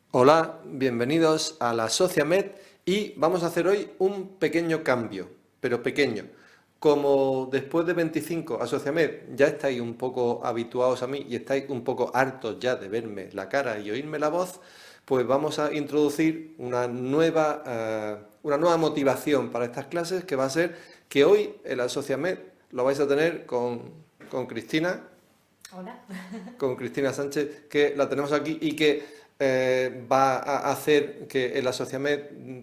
Hola, bienvenidos a la SociaMed y vamos a hacer hoy un pequeño cambio, pero pequeño. Como después de 25 a SociaMed ya estáis un poco habituados a mí y estáis un poco hartos ya de verme la cara y oírme la voz, pues vamos a introducir una nueva motivación para estas clases, que va a ser que hoy en la SociaMed lo vais a tener con Cristina. Hola. Con Cristina Sánchez, que la tenemos aquí y que va a hacer que el SociaMed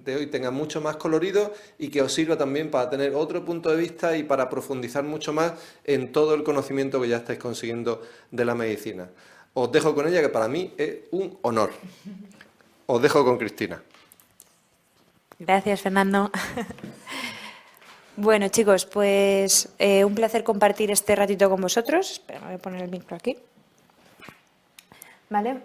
de hoy tenga mucho más colorido y que os sirva también para tener otro punto de vista y para profundizar mucho más en todo el conocimiento que ya estáis consiguiendo de la medicina. Os dejo con ella, que para mí es un honor. Os dejo con Cristina. Gracias, Fernando. Bueno, chicos, pues un placer compartir este ratito con vosotros. Espera, me voy a poner el micro aquí. Vale.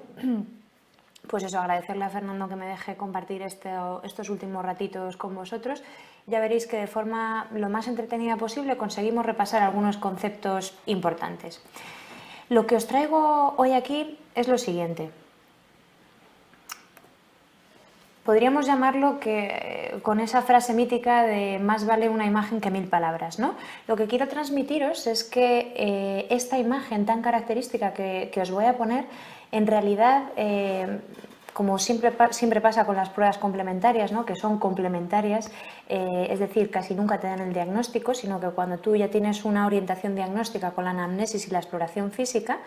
Pues eso, agradecerle a Fernando que me deje compartir estos últimos ratitos con vosotros. Ya veréis que de forma lo más entretenida posible conseguimos repasar algunos conceptos importantes. Lo que os traigo hoy aquí es lo siguiente. Podríamos llamarlo que con esa frase mítica de más vale una imagen que 1000 palabras, ¿no? Lo que quiero transmitiros es que esta imagen tan característica que os voy a poner, en realidad, como siempre pasa con las pruebas complementarias, ¿no? Que son complementarias, es decir, casi nunca te dan el diagnóstico, sino que cuando tú ya tienes una orientación diagnóstica con la anamnesis y la exploración física,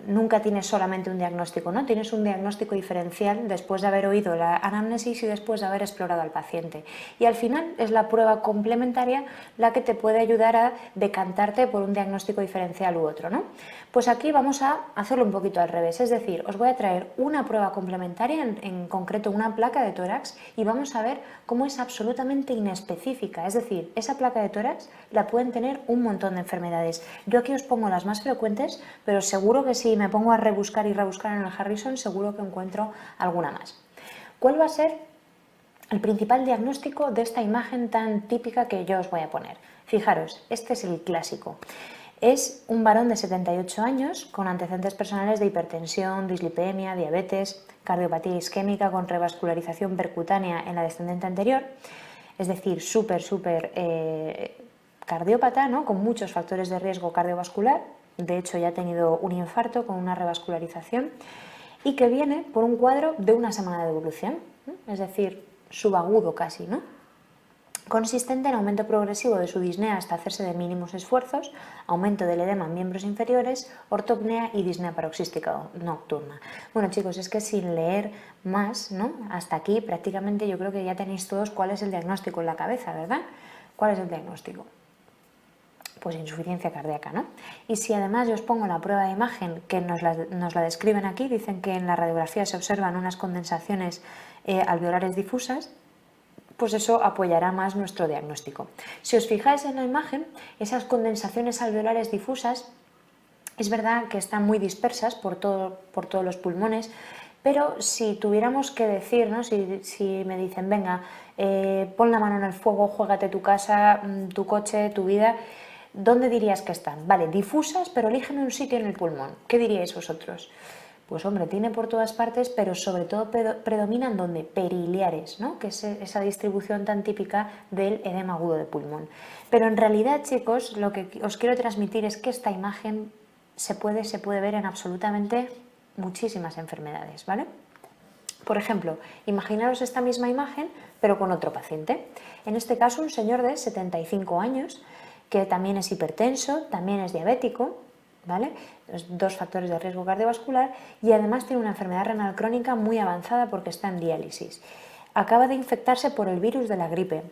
nunca tienes solamente un diagnóstico, ¿no? Tienes un diagnóstico diferencial después de haber oído la anamnesis y después de haber explorado al paciente. Y al final es la prueba complementaria la que te puede ayudar a decantarte por un diagnóstico diferencial u otro, ¿no? Pues aquí vamos a hacerlo un poquito al revés, es decir, os voy a traer una prueba complementaria, en concreto una placa de tórax, y vamos a ver cómo es absolutamente inespecífica, es decir, esa placa de tórax la pueden tener un montón de enfermedades. Yo aquí os pongo las más frecuentes, pero seguro que si me pongo a rebuscar y rebuscar en el Harrison, seguro que encuentro alguna más. ¿Cuál va a ser el principal diagnóstico de esta imagen tan típica que yo os voy a poner? Fijaros, este es el clásico. Es un varón de 78 años con antecedentes personales de hipertensión, dislipemia, diabetes, cardiopatía isquémica con revascularización percutánea en la descendente anterior, es decir, súper cardiópata, ¿no? Con muchos factores de riesgo cardiovascular. De hecho, ya ha tenido un infarto con una revascularización y que viene por un cuadro de una semana de evolución, ¿no? Es decir, subagudo casi, ¿no? Consistente en aumento progresivo de su disnea hasta hacerse de mínimos esfuerzos, aumento del edema en miembros inferiores, ortopnea y disnea paroxística nocturna. Bueno, chicos, es que sin leer más, ¿no? Hasta aquí prácticamente yo creo que ya tenéis todos cuál es el diagnóstico en la cabeza, ¿verdad? ¿Cuál es el diagnóstico? Pues insuficiencia cardíaca, ¿no? Y si además yo os pongo la prueba de imagen que nos la describen aquí, dicen que en la radiografía se observan unas condensaciones alveolares difusas, pues eso apoyará más nuestro diagnóstico. Si os fijáis en la imagen, esas condensaciones alveolares difusas, es verdad que están muy dispersas por todos los pulmones, pero si tuviéramos que decir, ¿no? Si me dicen, venga, pon la mano en el fuego, juégate tu casa, tu coche, tu vida, ¿dónde dirías que están? Vale, difusas, pero elígeme un sitio en el pulmón. ¿Qué diríais vosotros? Pues hombre, tiene por todas partes, pero sobre todo predominan donde periliares, ¿no? Que es esa distribución tan típica del edema agudo de pulmón. Pero en realidad, chicos, lo que os quiero transmitir es que esta imagen se puede ver en absolutamente muchísimas enfermedades, ¿vale? Por ejemplo, imaginaros esta misma imagen, pero con otro paciente. En este caso, un señor de 75 años, que también es hipertenso, también es diabético, ¿vale? Los dos factores de riesgo cardiovascular, y además tiene una enfermedad renal crónica muy avanzada porque está en diálisis. Acaba de infectarse por el virus de la gripe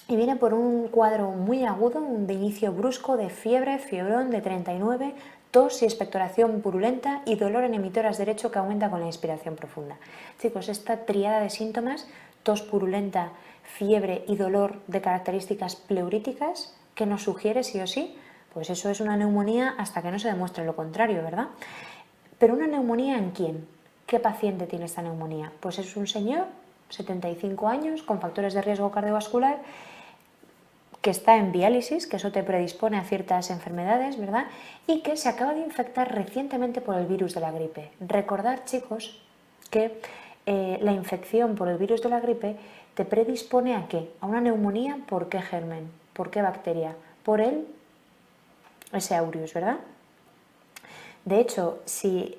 y viene por un cuadro muy agudo, de inicio brusco de fiebre, fiebrón de 39, tos y expectoración purulenta y dolor en emitoras derecho que aumenta con la inspiración profunda. Chicos, esta tríada de síntomas, tos purulenta, fiebre y dolor de características pleuríticas, ¿qué nos sugiere sí o sí? Pues eso es una neumonía hasta que no se demuestre lo contrario, ¿verdad? Pero ¿una neumonía en quién? ¿Qué paciente tiene esta neumonía? Pues es un señor, 75 años, con factores de riesgo cardiovascular, que está en diálisis, que eso te predispone a ciertas enfermedades, ¿verdad? Y que se acaba de infectar recientemente por el virus de la gripe. Recordad, chicos, que la infección por el virus de la gripe te predispone ¿a qué? A una neumonía. ¿Por qué germen? ¿Por qué bacteria? Por el S. aureus, ¿verdad? De hecho, si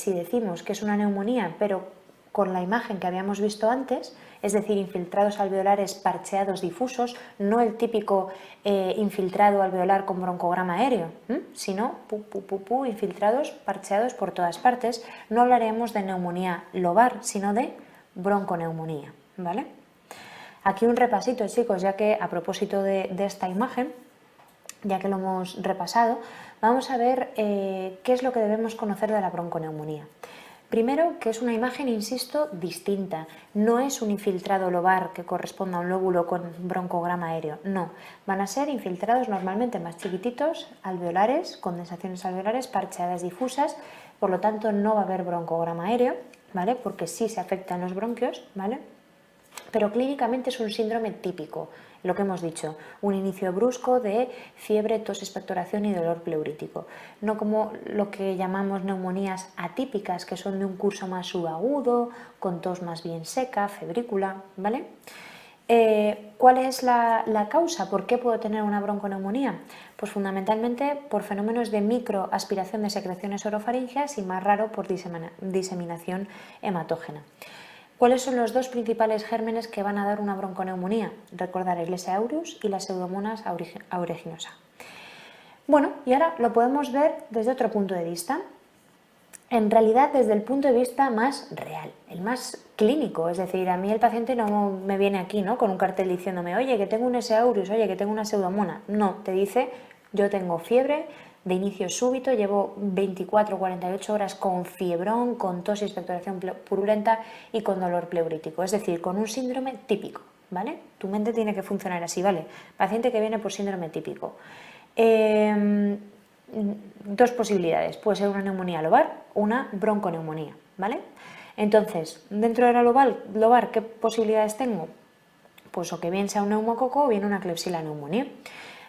decimos que es una neumonía, pero con la imagen que habíamos visto antes, es decir, infiltrados alveolares parcheados difusos, no el típico infiltrado alveolar con broncograma aéreo, sino infiltrados parcheados por todas partes, no hablaremos de neumonía lobar, sino de bronconeumonía, ¿vale? Aquí un repasito, chicos, ya que a propósito de esta imagen, ya que lo hemos repasado, vamos a ver qué es lo que debemos conocer de la bronconeumonía. Primero, que es una imagen, insisto, distinta. No es un infiltrado lobar que corresponda a un lóbulo con broncograma aéreo, no. Van a ser infiltrados normalmente más chiquititos, alveolares, condensaciones alveolares parcheadas difusas, por lo tanto no va a haber broncograma aéreo, ¿vale? Porque sí se afectan los bronquios, ¿vale? Pero clínicamente es un síndrome típico, lo que hemos dicho, un inicio brusco de fiebre, tos, expectoración y dolor pleurítico. No como lo que llamamos neumonías atípicas, que son de un curso más subagudo, con tos más bien seca, febrícula, ¿vale? ¿Cuál es la causa? ¿Por qué puedo tener una bronconeumonía? Pues fundamentalmente por fenómenos de microaspiración de secreciones orofaringeas y más raro por diseminación hematógena. ¿Cuáles son los dos principales gérmenes que van a dar una bronconeumonía? Recordar el S. aureus y la Pseudomonas aeruginosa. Bueno, y ahora lo podemos ver desde otro punto de vista. En realidad, desde el punto de vista más real, el más clínico. Es decir, a mí el paciente no me viene aquí, ¿no?, con un cartel diciéndome, oye, que tengo un S. aureus, oye, que tengo una pseudomona. No, te dice, yo tengo fiebre de inicio súbito, llevo 24 o 48 horas con fiebrón, con tos y expectoración purulenta y con dolor pleurítico. Es decir, con un síndrome típico, ¿vale? Tu mente tiene que funcionar así, ¿vale? Paciente que viene por síndrome típico. Dos posibilidades, puede ser una neumonía lobar o una bronconeumonía, ¿vale? Entonces, dentro de la lobar, ¿qué posibilidades tengo? Pues o que bien sea un neumococo o bien una Klebsiella pneumoniae.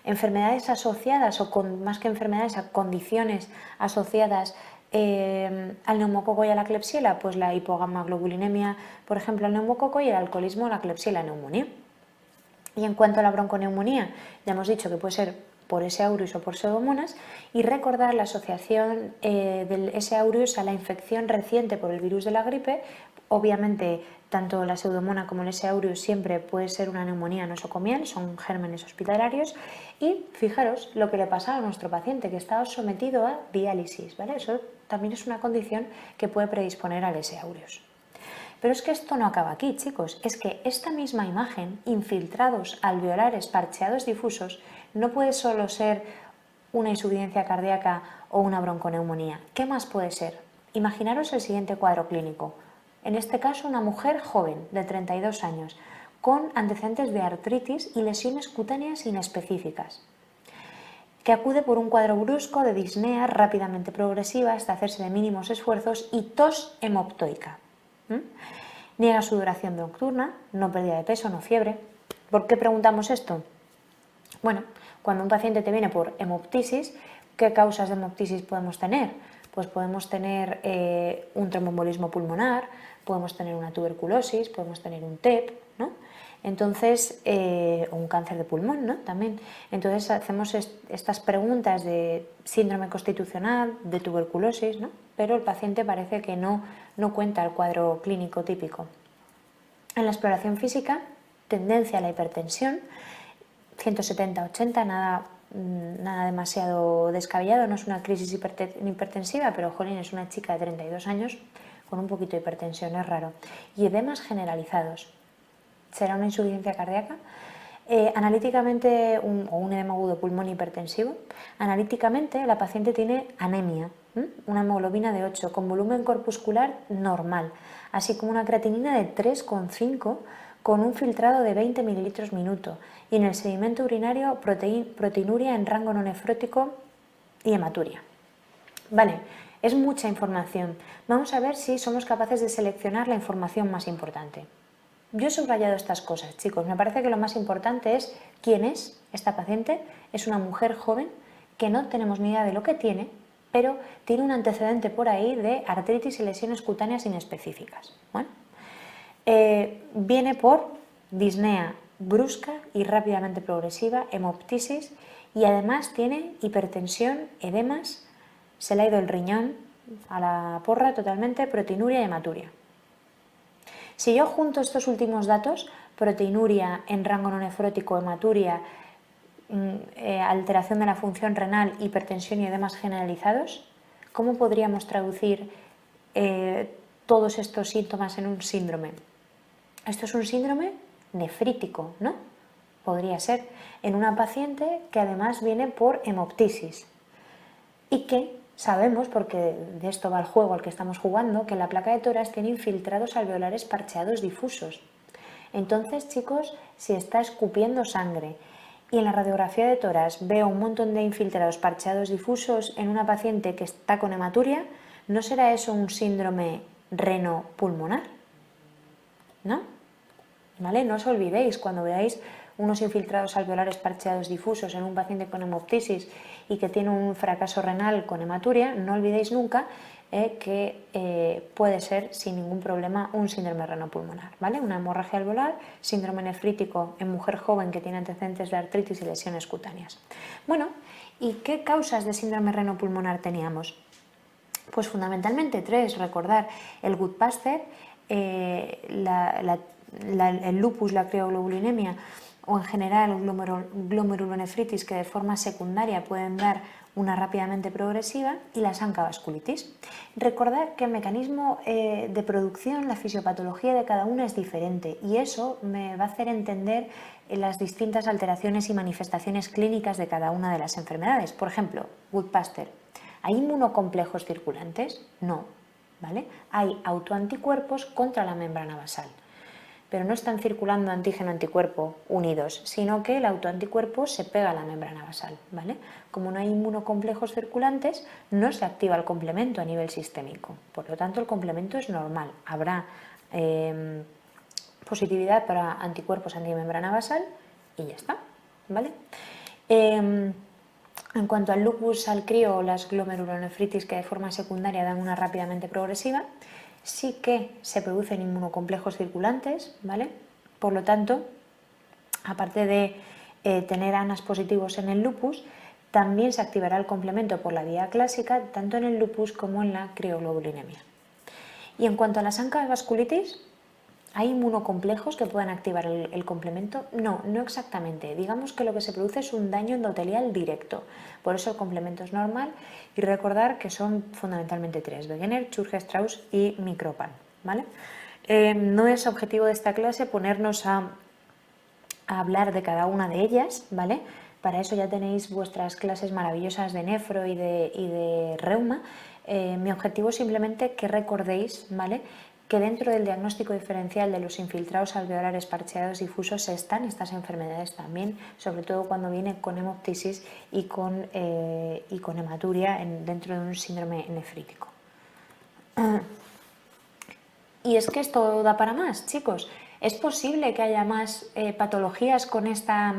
Enfermedades asociadas o más que enfermedades, a condiciones asociadas al neumococo y a la Klebsiella, pues la hipogamaglobulinemia, por ejemplo, al neumococo, y el alcoholismo o la Klebsiella pneumoniae. Y en cuanto a la bronconeumonía, ya hemos dicho que puede ser por S. aureus o por pseudomonas, y recordar la asociación del S. aureus a la infección reciente por el virus de la gripe. Obviamente, tanto la pseudomona como el S. aureus siempre puede ser una neumonía nosocomial, son gérmenes hospitalarios. Y fijaros lo que le pasaba a nuestro paciente, que estaba sometido a diálisis, ¿vale? Eso también es una condición que puede predisponer al S. aureus. Pero es que esto no acaba aquí, chicos, es que esta misma imagen, infiltrados alveolares parcheados difusos, no puede solo ser una insuficiencia cardíaca o una bronconeumonía. ¿Qué más puede ser? Imaginaros el siguiente cuadro clínico. En este caso, una mujer joven de 32 años, con antecedentes de artritis y lesiones cutáneas inespecíficas, que acude por un cuadro brusco de disnea rápidamente progresiva hasta hacerse de mínimos esfuerzos y tos hemoptoica. Niega sudoración nocturna, no pérdida de peso, no fiebre. ¿Por qué preguntamos esto? Bueno, cuando un paciente te viene por hemoptisis, ¿qué causas de hemoptisis podemos tener? Pues podemos tener un tromboembolismo pulmonar, podemos tener una tuberculosis, podemos tener un TEP, ¿no? Entonces, o un cáncer de pulmón, ¿no?, también. Entonces hacemos estas preguntas de síndrome constitucional, de tuberculosis, ¿no?, pero el paciente parece que no cuenta el cuadro clínico típico. En la exploración física, tendencia a la hipertensión, 170-80, nada demasiado descabellado, no es una crisis hipertensiva, pero jolín, es una chica de 32 años con un poquito de hipertensión, es raro. Y edemas generalizados. ¿Será una insuficiencia cardíaca? Analíticamente, o un edema agudo de pulmón hipertensivo. Analíticamente, la paciente tiene anemia, una hemoglobina de 8, con volumen corpuscular normal, así como una creatinina de 3,5, con un filtrado de 20 mililitros minuto, y en el sedimento urinario proteinuria en rango no nefrótico y hematuria. Vale, es mucha información. Vamos a ver si somos capaces de seleccionar la información más importante. Yo he subrayado estas cosas, chicos. Me parece que lo más importante es quién es esta paciente. Es una mujer joven que no tenemos ni idea de lo que tiene, pero tiene un antecedente por ahí de artritis y lesiones cutáneas inespecíficas. Bueno, viene por disnea brusca y rápidamente progresiva, hemoptisis, y además tiene hipertensión, edemas, se le ha ido el riñón a la porra totalmente, proteinuria y hematuria. Si yo junto estos últimos datos, proteinuria en rango no nefrótico, hematuria, alteración de la función renal, hipertensión y edemas generalizados, ¿cómo podríamos traducir todos estos síntomas en un síndrome? Esto es un síndrome nefrítico, ¿no? Podría ser en una paciente que además viene por hemoptisis y que sabemos, porque de esto va el juego al que estamos jugando, que la placa de tórax tiene infiltrados alveolares parcheados difusos. Entonces, chicos, si está escupiendo sangre y en la radiografía de tórax veo un montón de infiltrados parcheados difusos en una paciente que está con hematuria, ¿no será eso un síndrome renopulmonar? ¿No? ¿Vale? No os olvidéis, cuando veáis unos infiltrados alveolares parcheados difusos en un paciente con hemoptisis y que tiene un fracaso renal con hematuria, no olvidéis nunca que puede ser sin ningún problema un síndrome renopulmonar, ¿vale? Una hemorragia alveolar, síndrome nefrítico en mujer joven que tiene antecedentes de artritis y lesiones cutáneas. Bueno, ¿y qué causas de síndrome renopulmonar teníamos? Pues fundamentalmente tres, recordar el Goodpaster, el lupus, la crioglobulinemia o en general glomerulonefritis, que de forma secundaria pueden dar una rápidamente progresiva, y la sancavasculitis. Recordad que el mecanismo de producción, la fisiopatología de cada una es diferente, y eso me va a hacer entender las distintas alteraciones y manifestaciones clínicas de cada una de las enfermedades. Por ejemplo, Goodpaster, ¿hay inmunocomplejos circulantes? No, ¿vale? Hay autoanticuerpos contra la membrana basal, pero no están circulando antígeno-anticuerpo unidos, sino que el autoanticuerpo se pega a la membrana basal, ¿vale? Como no hay inmunocomplejos circulantes, no se activa el complemento a nivel sistémico, por lo tanto el complemento es normal. Habrá positividad para anticuerpos antimembrana basal y ya está, ¿vale? En cuanto al lupus, al crío o las glomerulonefritis, que de forma secundaria dan una rápidamente progresiva, sí que se producen inmunocomplejos circulantes, ¿vale? Por lo tanto, aparte de tener ANAs positivos en el lupus, también se activará el complemento por la vía clásica, tanto en el lupus como en la crioglobulinemia. Y en cuanto a la sancavasculitis, ¿hay inmunocomplejos que puedan activar el complemento? No, no exactamente. Digamos que lo que se produce es un daño endotelial directo. Por eso el complemento es normal, y recordar que son fundamentalmente tres: Wegener, Churg-Strauss y Micropan, ¿vale? No es objetivo de esta clase ponernos a hablar de cada una de ellas, ¿vale? Para eso ya tenéis vuestras clases maravillosas de nefro y de reuma. Mi objetivo es simplemente que recordéis, ¿vale?, que dentro del diagnóstico diferencial de los infiltrados alveolares parcheados difusos están estas enfermedades también, sobre todo cuando viene con hemoptisis y con hematuria dentro de un síndrome nefrítico. Y es que esto da para más, chicos. ¿Es posible que haya más patologías con esta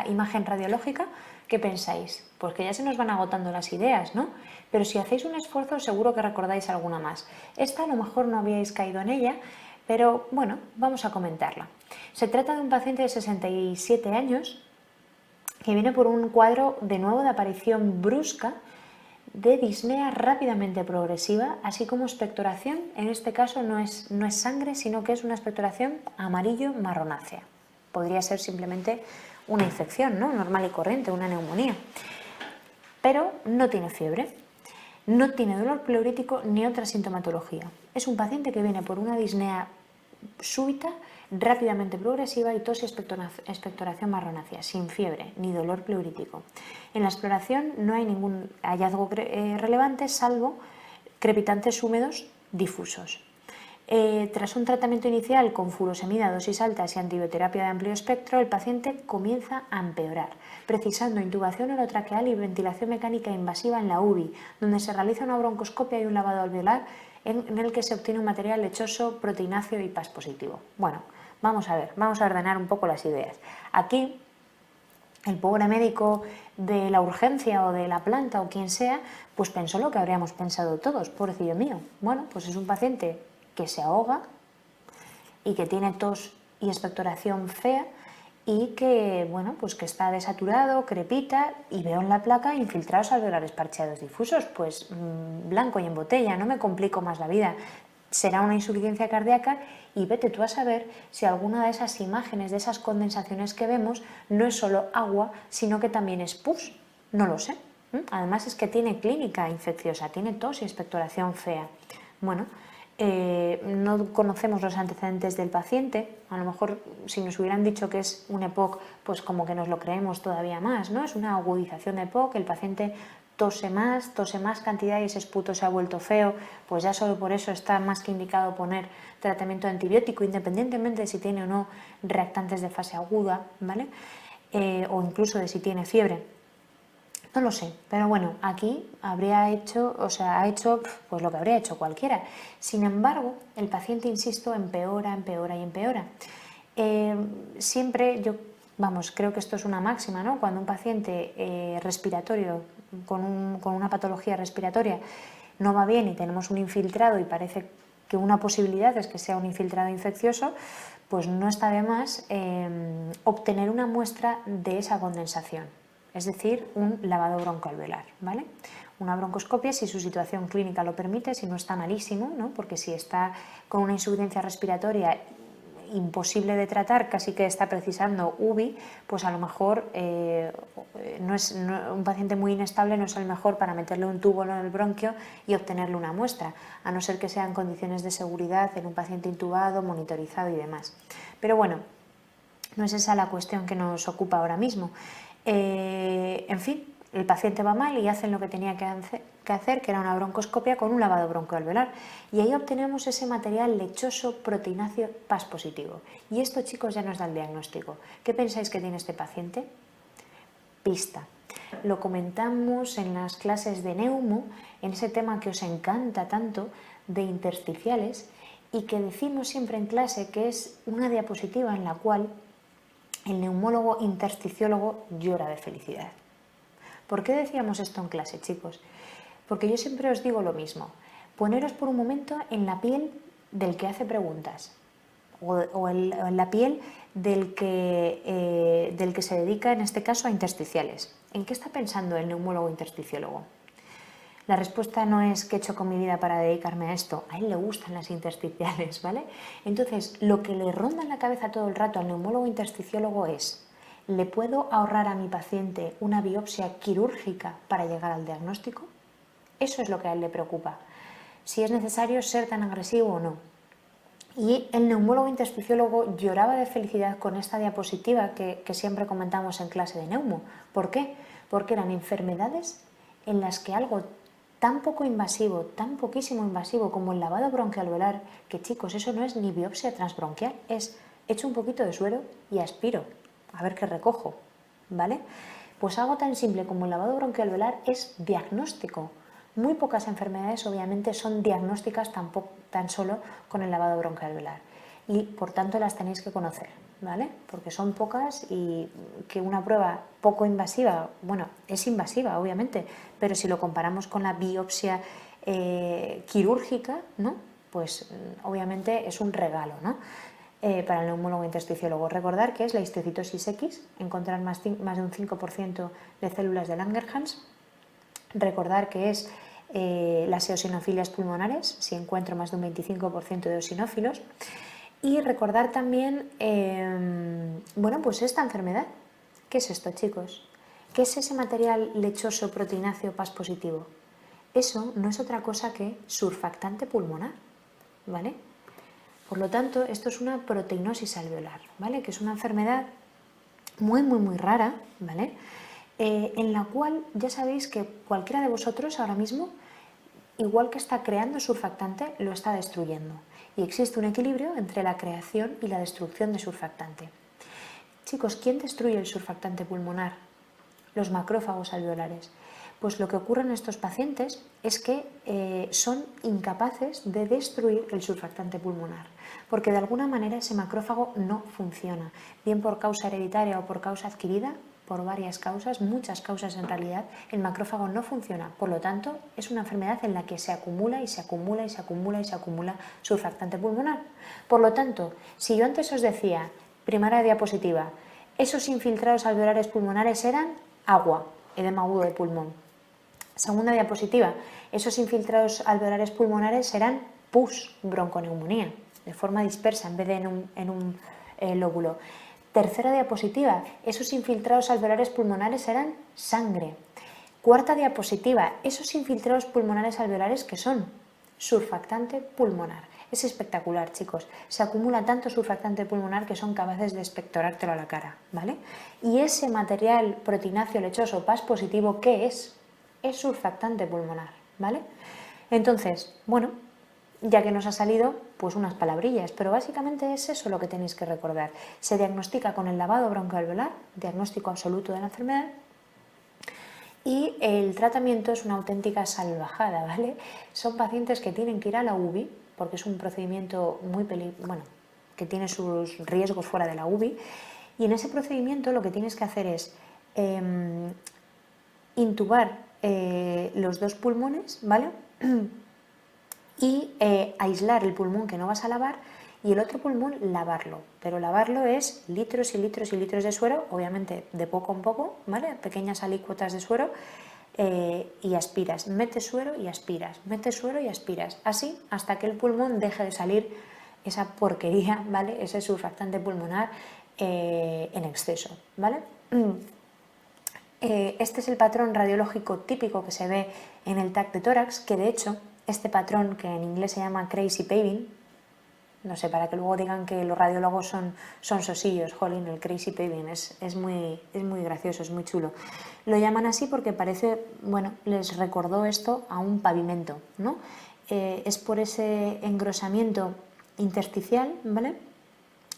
imagen radiológica? ¿Qué pensáis? Pues que ya se nos van agotando las ideas, ¿no? Pero si hacéis un esfuerzo seguro que recordáis alguna más. Esta a lo mejor no habíais caído en ella, pero bueno, vamos a comentarla. Se trata de un paciente de 67 años que viene por un cuadro de nuevo de aparición brusca de disnea rápidamente progresiva, así como expectoración. En este caso no es sangre, sino que es una expectoración amarillo-marronácea. Podría ser simplemente una infección, ¿no?, normal y corriente, una neumonía. Pero no tiene fiebre, no tiene dolor pleurítico ni otra sintomatología. Es un paciente que viene por una disnea súbita, rápidamente progresiva y tos y expectoración marronácea, sin fiebre ni dolor pleurítico. En la exploración no hay ningún hallazgo relevante, salvo crepitantes húmedos difusos. Tras un tratamiento inicial con furosemida, dosis altas y antibioterapia de amplio espectro, el paciente comienza a empeorar, precisando intubación orotraqueal y ventilación mecánica invasiva en la UBI, donde se realiza una broncoscopia y un lavado alveolar en el que se obtiene un material lechoso, proteináceo y Pas positivo. Bueno, vamos a ver, vamos a ordenar un poco las ideas. Aquí, el pobre médico de la urgencia o de la planta o quien sea, pues pensó lo que habríamos pensado todos, pobrecillo mío. Bueno, pues es un paciente que se ahoga y que tiene tos y expectoración fea y que, bueno, pues que está desaturado, crepita, y veo en la placa infiltrados alveolares parcheados difusos. Pues blanco y en botella, no me complico más la vida. Será una insuficiencia cardíaca y vete tú a saber si alguna de esas imágenes, de esas condensaciones que vemos, no es solo agua, sino que también es pus. No lo sé. Además es que tiene clínica infecciosa, tiene tos y expectoración fea. Bueno, no conocemos los antecedentes del paciente. A lo mejor si nos hubieran dicho que es un EPOC, pues como que nos lo creemos todavía más, ¿no? Es una agudización de EPOC, el paciente tose más cantidad y ese esputo se ha vuelto feo, pues ya solo por eso está más que indicado poner tratamiento antibiótico, independientemente de si tiene o no reactantes de fase aguda, ¿vale? O incluso de si tiene fiebre. No lo sé, pero bueno, aquí ha hecho pues lo que habría hecho cualquiera. Sin embargo, el paciente, insisto, empeora y empeora. Siempre creo que esto es una máxima, ¿no? Cuando un paciente respiratorio, con una patología respiratoria, no va bien y tenemos un infiltrado y parece que una posibilidad es que sea un infiltrado infeccioso, pues no está de más obtener una muestra de esa condensación. Es decir, un lavado broncoalveolar, ¿vale? Una broncoscopia si su situación clínica lo permite, si no está malísimo, ¿no? Porque si está con una insuficiencia respiratoria imposible de tratar, casi que está precisando UBI, pues a lo mejor un paciente muy inestable no es el mejor para meterle un tubo en el bronquio y obtenerle una muestra, a no ser que sean condiciones de seguridad en un paciente intubado, monitorizado y demás. Pero bueno, no es esa la cuestión que nos ocupa ahora mismo. En fin, el paciente va mal y hacen lo que tenía que hacer, que era una broncoscopia con un lavado broncoalveolar. Y ahí obtenemos ese material lechoso, proteináceo, Pas positivo. Y esto, chicos, ya nos da el diagnóstico. ¿Qué pensáis que tiene este paciente? Pista. Lo comentamos en las clases de neumo, en ese tema que os encanta tanto, de intersticiales, y que decimos siempre en clase que es una diapositiva en la cual el neumólogo intersticiólogo llora de felicidad. ¿Por qué decíamos esto en clase, chicos? Porque yo siempre os digo lo mismo. Poneros por un momento en la piel del que hace preguntas o en la piel del que se dedica, en este caso, a intersticiales. ¿En qué está pensando el neumólogo intersticiólogo? La respuesta no es qué he hecho con mi vida para dedicarme a esto. A él le gustan las intersticiales, ¿vale? Entonces, lo que le ronda en la cabeza todo el rato al neumólogo intersticiólogo es: ¿le puedo ahorrar a mi paciente una biopsia quirúrgica para llegar al diagnóstico? Eso es lo que a él le preocupa. Si es necesario ser tan agresivo o no. Y el neumólogo intersticiólogo lloraba de felicidad con esta diapositiva que siempre comentamos en clase de neumo. ¿Por qué? Porque eran enfermedades en las que algo tan poco invasivo, tan poquísimo invasivo como el lavado bronquialveolar, que, chicos, eso no es ni biopsia transbronquial, es echo un poquito de suero y aspiro, a ver qué recojo, ¿vale? Pues algo tan simple como el lavado bronquialveolar es diagnóstico. Muy pocas enfermedades, obviamente, son diagnósticas tan solo con el lavado bronquialveolar y, por tanto, las tenéis que conocer, ¿vale? Porque son pocas y que una prueba poco invasiva, bueno, es invasiva, obviamente, pero si lo comparamos con la biopsia quirúrgica, ¿no? Pues obviamente es un regalo, ¿no? Para el neumólogo intersticiólogo. Recordar que es la histocitosis X, encontrar más de un 5% de células de Langerhans. Recordar que es las eosinofilias pulmonares, si encuentro más de un 25% de eosinófilos. Y recordar también, bueno, pues esta enfermedad. ¿Qué es esto, chicos? ¿Qué es ese material lechoso proteináceo Pas positivo? Eso no es otra cosa que surfactante pulmonar, ¿vale? Por lo tanto, esto es una proteinosis alveolar, ¿vale? Que es una enfermedad muy, muy, muy rara, ¿vale? En la cual ya sabéis que cualquiera de vosotros ahora mismo, igual que está creando surfactante, lo está destruyendo. Y existe un equilibrio entre la creación y la destrucción de surfactante. Chicos, ¿quién destruye el surfactante pulmonar? Los macrófagos alveolares. Pues lo que ocurre en estos pacientes es que son incapaces de destruir el surfactante pulmonar, porque de alguna manera ese macrófago no funciona, bien por causa hereditaria o por causa adquirida, por varias causas, muchas causas en realidad, el macrófago no funciona. Por lo tanto, es una enfermedad en la que se acumula y se acumula y se acumula y se acumula surfactante pulmonar. Por lo tanto, si yo antes os decía, primera diapositiva, esos infiltrados alveolares pulmonares eran agua, edema agudo de pulmón. Segunda diapositiva, esos infiltrados alveolares pulmonares eran pus, bronconeumonía, de forma dispersa en vez de en un lóbulo. Tercera diapositiva, esos infiltrados alveolares pulmonares eran sangre. Cuarta diapositiva, esos infiltrados pulmonares alveolares que son surfactante pulmonar. Es espectacular, chicos. Se acumula tanto surfactante pulmonar que son capaces de expectorártelo a la cara, ¿vale? Y ese material proteínáceo lechoso Pas positivo, ¿qué es? Es surfactante pulmonar, ¿vale? Entonces, bueno, ya que nos ha salido, pues unas palabrillas, pero básicamente es eso lo que tenéis que recordar. Se diagnostica con el lavado broncoalveolar, diagnóstico absoluto de la enfermedad, y el tratamiento es una auténtica salvajada, ¿vale? Son pacientes que tienen que ir a la UBI, porque es un procedimiento muy que tiene sus riesgos fuera de la UBI, y en ese procedimiento lo que tienes que hacer es intubar los dos pulmones, ¿vale? Y aislar el pulmón que no vas a lavar y el otro pulmón lavarlo, pero lavarlo es litros y litros y litros de suero, obviamente de poco en poco, ¿vale? Pequeñas alícuotas de suero, y aspiras, metes suero y aspiras, metes suero y aspiras, así hasta que el pulmón deje de salir esa porquería, ¿vale? Ese surfactante pulmonar en exceso, ¿vale? Este es el patrón radiológico típico que se ve en el TAC de tórax, que de hecho este patrón, que en inglés se llama crazy paving, no sé, para que luego digan que los radiólogos son sosillos, jolín, el crazy paving es muy gracioso, es muy chulo. Lo llaman así porque parece, bueno, les recordó esto a un pavimento, ¿no? Es por ese engrosamiento intersticial, ¿vale?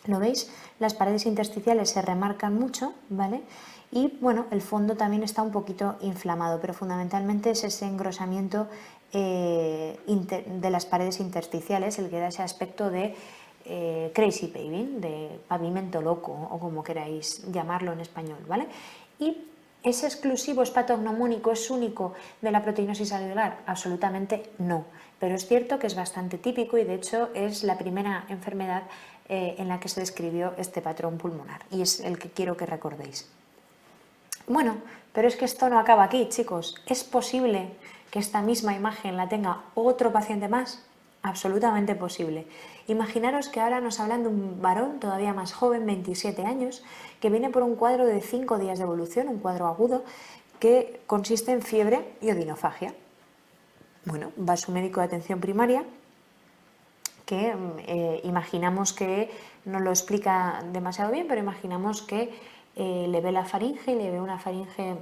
¿Lo veis? Las paredes intersticiales se remarcan mucho, ¿vale? Y bueno, el fondo también está un poquito inflamado, pero fundamentalmente es ese engrosamiento de las paredes intersticiales el que da ese aspecto de crazy paving, de pavimento loco o como queráis llamarlo en español, ¿vale? Y ¿es exclusivo, es patognomónico, es único de la proteinosis alveolar? Absolutamente no, pero es cierto que es bastante típico y de hecho es la primera enfermedad en la que se describió este patrón pulmonar y es el que quiero que recordéis. Bueno, pero es que esto no acaba aquí, chicos. ¿Es posible que esta misma imagen la tenga otro paciente más? Absolutamente posible. Imaginaros que ahora nos hablan de un varón todavía más joven, 27 años, que viene por un cuadro de 5 días de evolución, un cuadro agudo, que consiste en fiebre y odinofagia. Bueno, va a su médico de atención primaria, que imaginamos que no lo explica demasiado bien, pero imaginamos que le ve la faringe y le ve una faringe,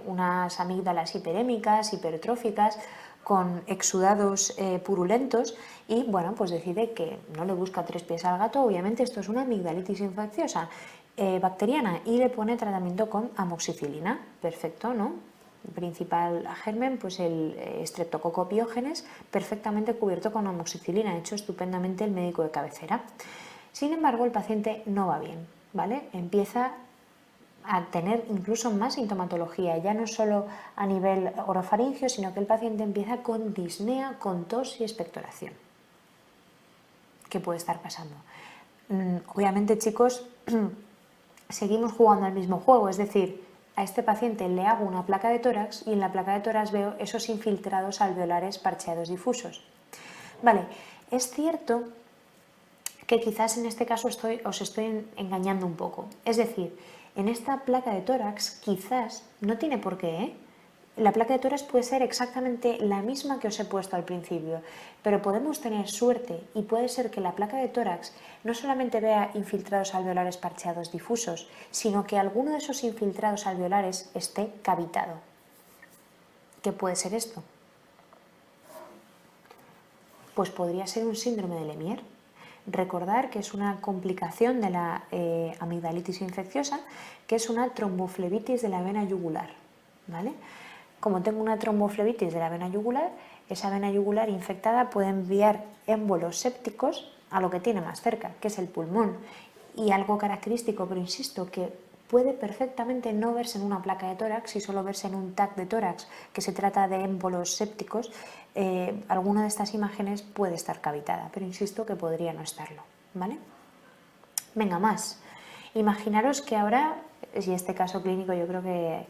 unas amígdalas hiperémicas, hipertróficas, con exudados purulentos y bueno, pues decide que no le busca tres pies al gato, obviamente esto es una amigdalitis infecciosa bacteriana y le pone tratamiento con amoxicilina, perfecto, ¿no? El principal germen, pues el Streptococcus pyogenes, perfectamente cubierto con amoxicilina, hecho estupendamente el médico de cabecera. Sin embargo, el paciente no va bien, ¿vale? Empieza a tener incluso más sintomatología, ya no solo a nivel orofaringio, sino que el paciente empieza con disnea, con tos y expectoración. ¿Qué puede estar pasando? Obviamente, chicos, seguimos jugando al mismo juego, es decir, a este paciente le hago una placa de tórax y en la placa de tórax veo esos infiltrados alveolares parcheados difusos. Vale, es cierto que quizás en este caso os estoy engañando un poco, es decir, en esta placa de tórax quizás, no tiene por qué, ¿eh? La placa de tórax puede ser exactamente la misma que os he puesto al principio, pero podemos tener suerte y puede ser que la placa de tórax no solamente vea infiltrados alveolares parcheados difusos, sino que alguno de esos infiltrados alveolares esté cavitado. ¿Qué puede ser esto? Pues podría ser un síndrome de Lemierre. Recordar que es una complicación de la amigdalitis infecciosa, que es una tromboflebitis de la vena yugular. ¿vale? Como tengo una tromboflebitis de la vena yugular, esa vena yugular infectada puede enviar émbolos sépticos a lo que tiene más cerca, que es el pulmón. Y algo característico, pero insisto, que puede perfectamente no verse en una placa de tórax y solo verse en un TAC de tórax, que se trata de émbolos sépticos, alguna de estas imágenes puede estar cavitada, pero insisto que podría no estarlo, ¿vale? Venga, más. Imaginaros que ahora, y este caso clínico yo creo que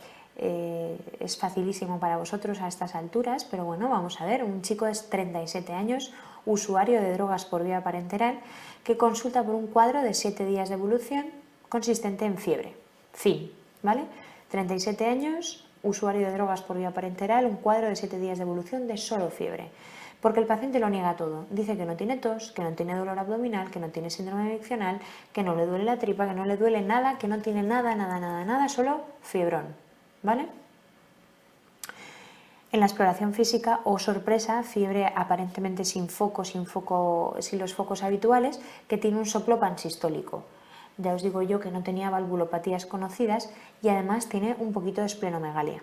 es facilísimo para vosotros a estas alturas, pero bueno, vamos a ver, un chico de 37 años, usuario de drogas por vía parenteral, que consulta por un cuadro de 7 días de evolución consistente en fiebre. Fin, ¿vale? 37 años, usuario de drogas por vía parenteral, un cuadro de 7 días de evolución de solo fiebre. Porque el paciente lo niega todo. Dice que no tiene tos, que no tiene dolor abdominal, que no tiene síndrome miccional, que no le duele la tripa, que no le duele nada, que no tiene nada, solo fiebrón, ¿vale? En la exploración física, oh sorpresa, fiebre aparentemente sin los focos habituales, que tiene un soplo pansistólico. Ya os digo yo que no tenía valvulopatías conocidas y además tiene un poquito de esplenomegalia.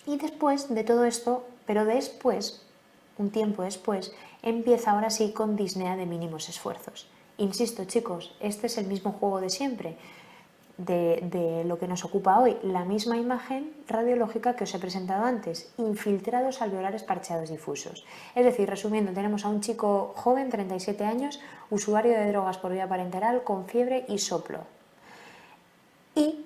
Y después de todo esto, pero después, un tiempo después, empieza ahora sí con disnea de mínimos esfuerzos. Insisto, chicos, este es el mismo juego de siempre, de lo que nos ocupa hoy, la misma imagen radiológica que os he presentado antes, infiltrados alveolares parcheados difusos. Es decir, resumiendo, tenemos a un chico joven, 37 años, usuario de drogas por vía parenteral, con fiebre y soplo. Y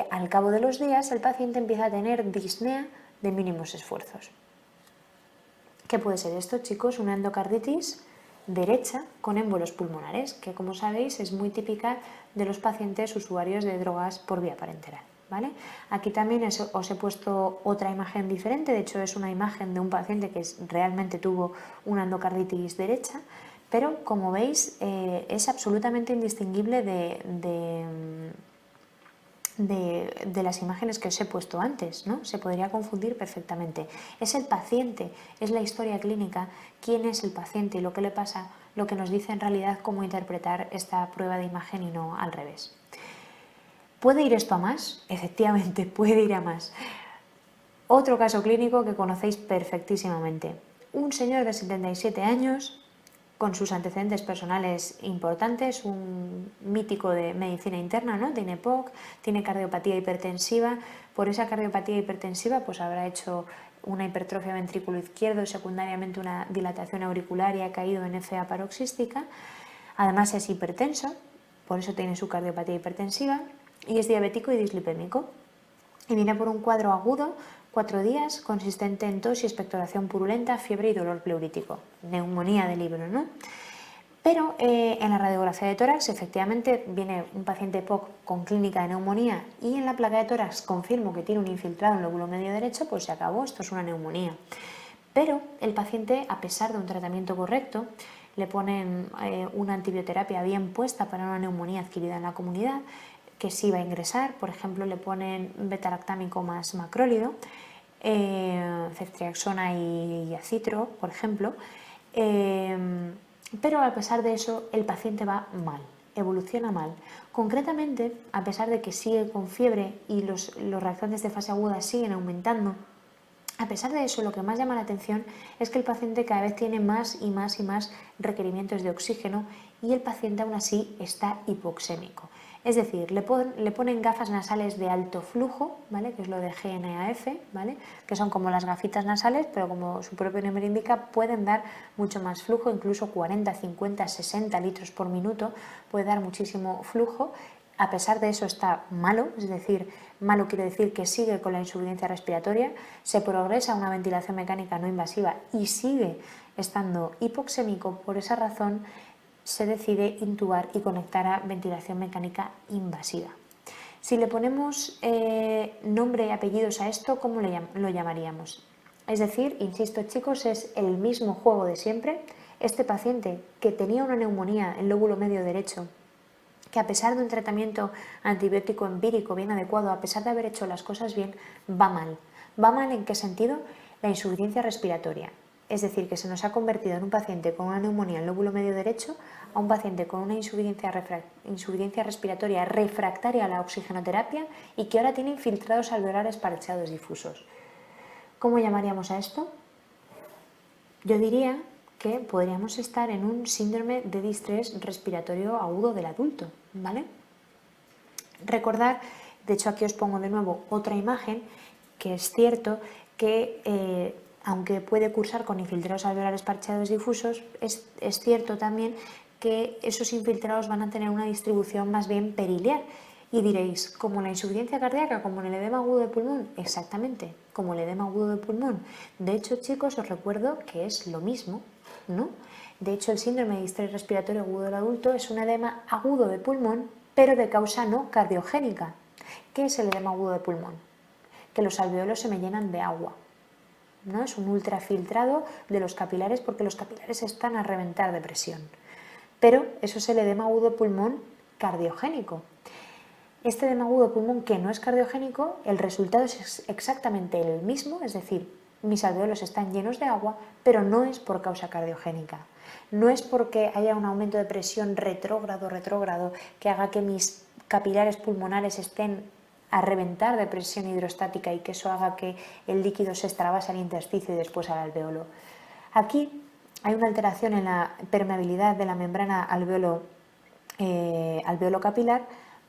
al cabo de los días el paciente empieza a tener disnea de mínimos esfuerzos. ¿Qué puede ser esto, chicos? Una endocarditis derecha con émbolos pulmonares, que como sabéis es muy típica de los pacientes usuarios de drogas por vía parenteral, ¿vale? Aquí también os he puesto otra imagen diferente, de hecho es una imagen de un paciente que realmente tuvo una endocarditis derecha, pero como veis es absolutamente indistinguible de las imágenes que os he puesto antes, ¿no? Se podría confundir perfectamente. Es el paciente, es la historia clínica, quién es el paciente y lo que le pasa, lo que nos dice en realidad cómo interpretar esta prueba de imagen y no al revés. ¿Puede ir esto a más? Efectivamente, puede ir a más. Otro caso clínico que conocéis perfectísimamente. Un señor de 77 años con sus antecedentes personales importantes, un mítico de medicina interna, ¿no? Tiene POC, tiene cardiopatía hipertensiva, por esa cardiopatía hipertensiva pues habrá hecho una hipertrofia ventrículo izquierdo, secundariamente una dilatación auricular y ha caído en FA paroxística, además es hipertenso, por eso tiene su cardiopatía hipertensiva y es diabético y dislipémico y viene por un cuadro agudo 4 días, consistente en tos y expectoración purulenta, fiebre y dolor pleurítico. Neumonía de libro, ¿no? Pero en la radiografía de tórax efectivamente viene un paciente POC con clínica de neumonía y en la placa de tórax confirmo que tiene un infiltrado en el lóbulo medio derecho, pues se acabó, esto es una neumonía. Pero el paciente, a pesar de un tratamiento correcto, le ponen una antibioterapia bien puesta para una neumonía adquirida en la comunidad, que sí va a ingresar, por ejemplo le ponen betalactámico más macrólido, ceftriaxona y acitro, por ejemplo, pero a pesar de eso el paciente va mal, evoluciona mal. Concretamente, a pesar de que sigue con fiebre y los reactantes de fase aguda siguen aumentando, a pesar de eso, lo que más llama la atención es que el paciente cada vez tiene más y más requerimientos de oxígeno y el paciente aún así está hipoxémico. Es decir, le ponen gafas nasales de alto flujo, ¿vale? Que es lo de GNAF, ¿vale? Que son como las gafitas nasales, pero como su propio nombre indica, pueden dar mucho más flujo, incluso 40, 50, 60 litros por minuto, puede dar muchísimo flujo. A pesar de eso está malo, es decir, malo quiere decir que sigue con la insuficiencia respiratoria, se progresa a una ventilación mecánica no invasiva y sigue estando hipoxémico. Por esa razón se decide intubar y conectar a ventilación mecánica invasiva. Si le ponemos nombre y apellidos a esto, ¿cómo lo llamaríamos? Es decir, insisto chicos, es el mismo juego de siempre. Este paciente que tenía una neumonía en el lóbulo medio derecho, que a pesar de un tratamiento antibiótico empírico bien adecuado, a pesar de haber hecho las cosas bien, va mal. ¿Va mal en qué sentido? La insuficiencia respiratoria. Es decir, que se nos ha convertido en un paciente con una neumonía en el lóbulo medio derecho a un paciente con una insuficiencia respiratoria refractaria a la oxigenoterapia y que ahora tiene infiltrados alveolares parcheados difusos. ¿Cómo llamaríamos a esto? Yo diría que podríamos estar en un síndrome de distrés respiratorio agudo del adulto, ¿vale? Recordar, de hecho aquí os pongo de nuevo otra imagen, que es cierto que aunque puede cursar con infiltrados alveolares parcheados difusos, es cierto también que esos infiltrados van a tener una distribución más bien periliar. Y diréis, ¿como la insuficiencia cardíaca, como en el edema agudo de pulmón? Exactamente, como el edema agudo de pulmón. De hecho, chicos, os recuerdo que es lo mismo, ¿no? De hecho, el síndrome de distrés respiratorio agudo del adulto es un edema agudo de pulmón, pero de causa no cardiogénica. ¿Qué es el edema agudo de pulmón? Que los alveolos se me llenan de agua, ¿no? Es un ultrafiltrado de los capilares porque los capilares están a reventar de presión. Pero eso es el edema agudo de pulmón cardiogénico. Este edema agudo de pulmón que no es cardiogénico, el resultado es exactamente el mismo, es decir, mis alveolos están llenos de agua, pero no es por causa cardiogénica. No es porque haya un aumento de presión retrógrado que haga que mis capilares pulmonares estén a reventar de presión hidrostática y que eso haga que el líquido se extravase al intersticio y después al alveolo. Aquí hay una alteración en la permeabilidad de la membrana alveolo capilar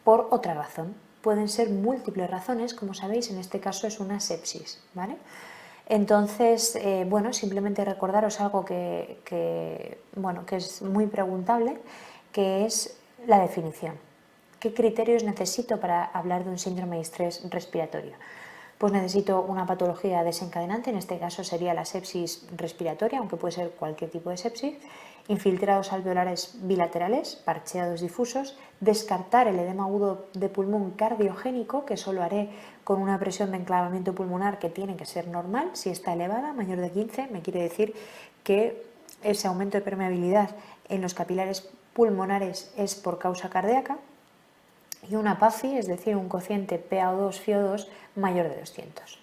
por otra razón. Pueden ser múltiples razones, como sabéis, en este caso es una sepsis, ¿vale? Entonces, bueno, simplemente recordaros algo que es muy preguntable, que es la definición. ¿Qué criterios necesito para hablar de un síndrome de estrés respiratorio? Pues necesito una patología desencadenante, en este caso sería la sepsis respiratoria, aunque puede ser cualquier tipo de sepsis, infiltrados alveolares bilaterales, parcheados difusos, descartar el edema agudo de pulmón cardiogénico, que solo haré con una presión de enclavamiento pulmonar que tiene que ser normal, si está elevada, mayor de 15, me quiere decir que ese aumento de permeabilidad en los capilares pulmonares es por causa cardíaca, y una PAFI, es decir, un cociente PaO2-FiO2 mayor de 200.